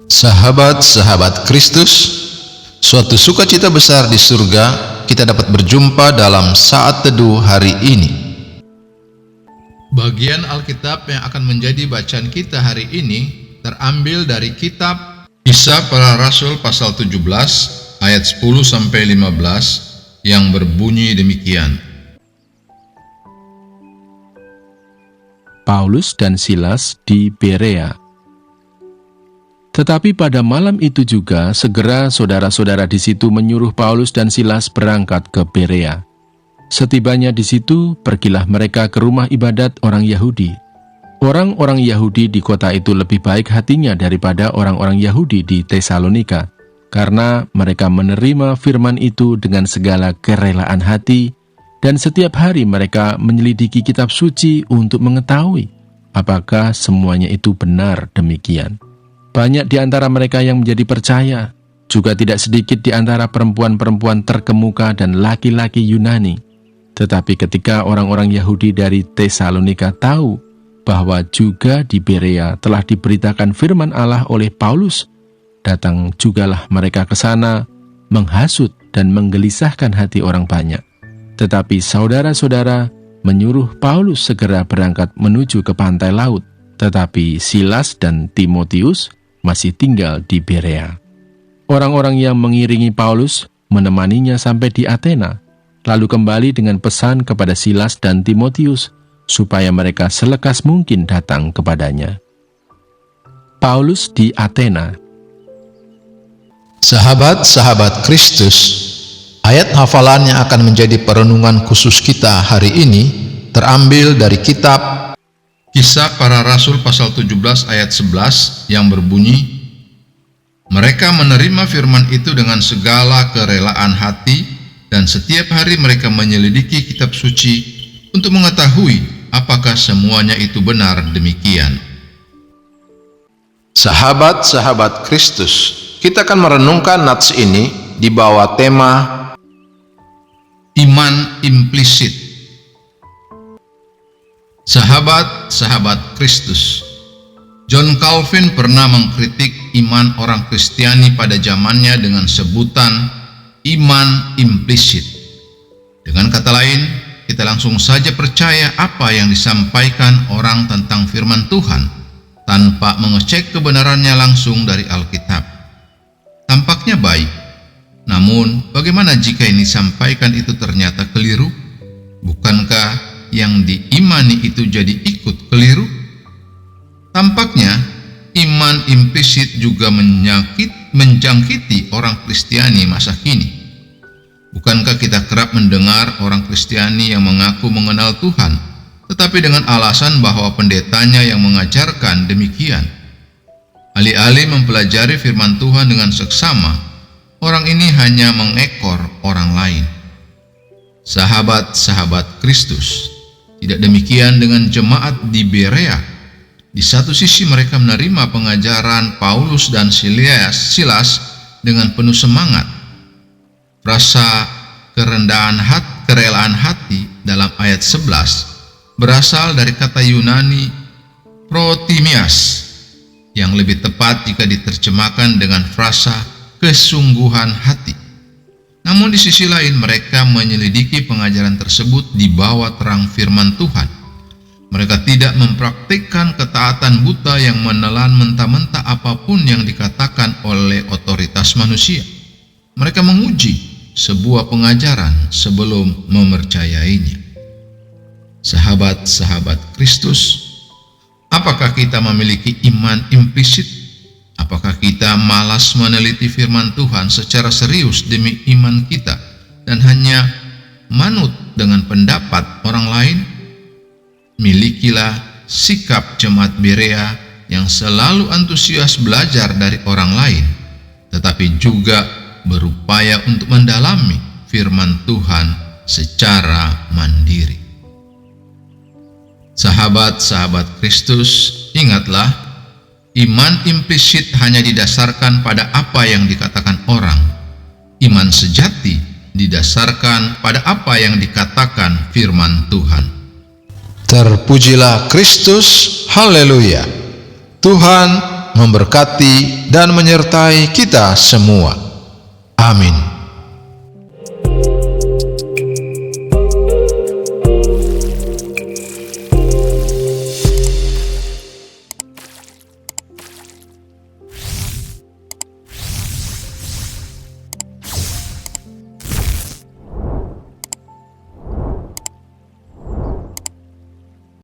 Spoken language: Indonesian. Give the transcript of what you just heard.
Sahabat-sahabat Kristus, suatu sukacita besar di surga kita dapat berjumpa dalam saat teduh hari ini. Bagian Alkitab yang akan menjadi bacaan kita hari ini terambil dari kitab Kisah Para Rasul pasal 17 ayat 10-15 yang berbunyi demikian. Paulus dan Silas di Berea. Tetapi pada malam itu juga segera saudara-saudara di situ menyuruh Paulus dan Silas berangkat ke Berea. Setibanya di situ, pergilah mereka ke rumah ibadat orang Yahudi. Orang-orang Yahudi di kota itu lebih baik hatinya daripada orang-orang Yahudi di Tesalonika, karena mereka menerima firman itu dengan segala kerelaan hati, dan setiap hari mereka menyelidiki kitab suci untuk mengetahui apakah semuanya itu benar demikian. Banyak di antara mereka yang menjadi percaya, juga tidak sedikit di antara perempuan-perempuan terkemuka dan laki-laki Yunani. Tetapi ketika orang-orang Yahudi dari Tesalonika tahu bahwa juga di Berea telah diberitakan firman Allah oleh Paulus, datang jugalah mereka ke sana, menghasut dan menggelisahkan hati orang banyak. Tetapi saudara-saudara menyuruh Paulus segera berangkat menuju ke pantai laut, tetapi Silas dan Timotius masih tinggal di Berea. Orang-orang yang mengiringi Paulus menemaninya sampai di Athena, lalu kembali dengan pesan kepada Silas dan Timotius supaya mereka selekas mungkin datang kepadanya. Paulus di Athena. Sahabat-sahabat Kristus, ayat hafalan yang akan menjadi perenungan khusus kita hari ini terambil dari kitab Kisah Para Rasul pasal 17 ayat 11 yang berbunyi, mereka menerima firman itu dengan segala kerelaan hati, dan setiap hari mereka menyelidiki kitab suci untuk mengetahui apakah semuanya itu benar demikian. Sahabat-sahabat Kristus, kita akan merenungkan nats ini di bawah tema Iman Implisit. Sahabat-sahabat Kristus, John Calvin pernah mengkritik iman orang Kristiani pada zamannya dengan sebutan iman implisit. Dengan kata lain, kita langsung saja percaya apa yang disampaikan orang tentang firman Tuhan tanpa mengecek kebenarannya langsung dari Alkitab. Tampaknya baik, namun bagaimana jika yang disampaikan itu ternyata keliru? Bukankah yang diimani itu jadi ikut keliru? Tampaknya iman implisit juga menjangkiti orang Kristiani masa kini. Bukankah kita kerap mendengar orang Kristiani yang mengaku mengenal Tuhan, tetapi dengan alasan bahwa pendetanya yang mengajarkan demikian? Alih-alih mempelajari firman Tuhan dengan seksama, orang ini hanya mengekor orang lain. Sahabat-sahabat Kristus, tidak demikian dengan jemaat di Berea. Di satu sisi mereka menerima pengajaran Paulus dan Silas dengan penuh semangat. Rasa kerelaan hati dalam ayat 11 berasal dari kata Yunani protimias, yang lebih tepat jika diterjemahkan dengan frasa kesungguhan hati. Namun di sisi lain mereka menyelidiki pengajaran tersebut di bawah terang firman Tuhan. Mereka tidak mempraktikkan ketaatan buta yang menelan mentah-mentah apapun yang dikatakan oleh otoritas manusia. Mereka menguji sebuah pengajaran sebelum mempercayainya. Sahabat-sahabat Kristus, apakah kita memiliki iman implisit? Apakah kita malas meneliti firman Tuhan secara serius demi iman kita dan hanya manut dengan pendapat orang lain? Milikilah sikap jemaat Berea yang selalu antusias belajar dari orang lain, tetapi juga berupaya untuk mendalami firman Tuhan secara mandiri. Sahabat-sahabat Kristus, ingatlah, iman implisit hanya didasarkan pada apa yang dikatakan orang. Iman sejati didasarkan pada apa yang dikatakan firman Tuhan. Terpujilah Kristus, haleluya. Tuhan memberkati dan menyertai kita semua. Amin.